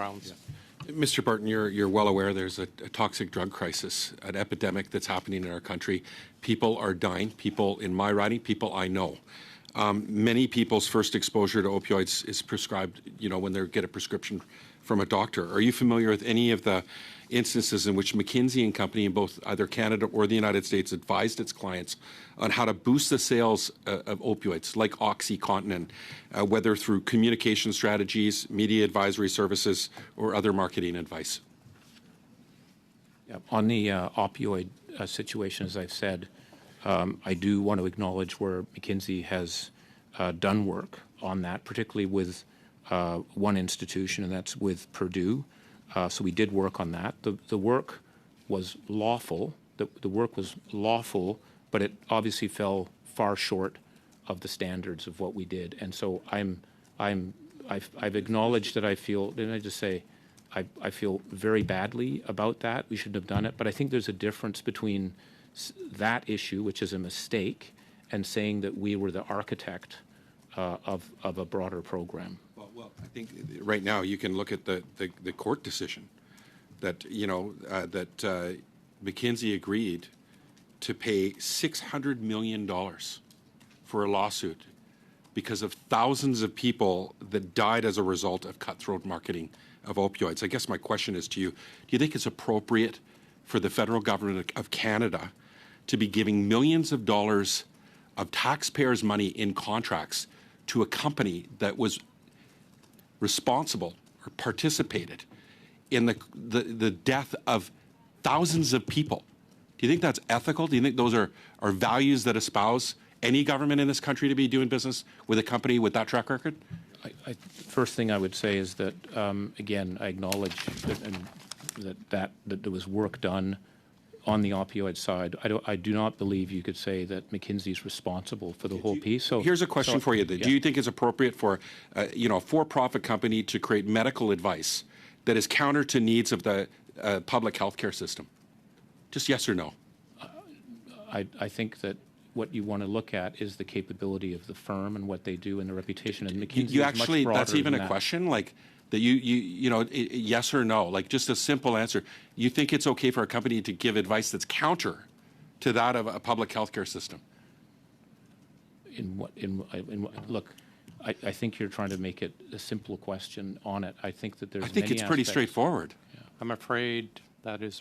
grounds. Mr. Barton, you're well aware there's a toxic drug crisis, an epidemic that's happening in our country. People are dying. People in my riding, people I know. Many people's first exposure to opioids is prescribed, when they get a prescription from a doctor. Are you familiar with any of the instances in which McKinsey and Company in both either Canada or the United States advised its clients on how to boost the sales of opioids like OxyContin, whether through communication strategies, media advisory services, or other marketing advice? Yeah, on the opioid situation, as I've said, I do want to acknowledge where McKinsey has done work on that, particularly with one institution, and that's with Purdue. So we did work on that. The work was lawful. The work was lawful, but it obviously fell far short of the standards of what we did. And so I've acknowledged that I feel. Didn't I just say I feel very badly about that? We shouldn't have done it. But I think there's a difference between that issue, which is a mistake, and saying that we were the architect of a broader program. Well, I think right now you can look at the court decision that that McKinsey agreed to pay $600 million for a lawsuit because of thousands of people that died as a result of cutthroat marketing of opioids. I guess my question is to you: do you think it's appropriate for the federal government of Canada to be giving millions of dollars of taxpayers' money in contracts to a company that was responsible or participated in the death of thousands of people? Do you think that's ethical? Do you think those are values that espouse any government in this country to be doing business with a company with that track record? First thing I would say is that, again, I acknowledge that there was work done on the opioid side. I do not believe you could say that McKinsey is responsible for the whole piece. So here's a question for you. Then. Yeah. Do you think it's appropriate for a for-profit company to create medical advice that is counter to needs of the public healthcare system? Just yes or no. I think that what you want to look at is the capability of the firm and what they do and the reputation. And McKinsey you is actually much broader that's even than a that. question like. That yes or no, like just a simple answer. You think it's okay for a company to give advice that's counter to that of a public healthcare system? Look, I think you're trying to make it a simple question on it. I think that there's. I think many it's pretty aspects. straightforward. I'm afraid that is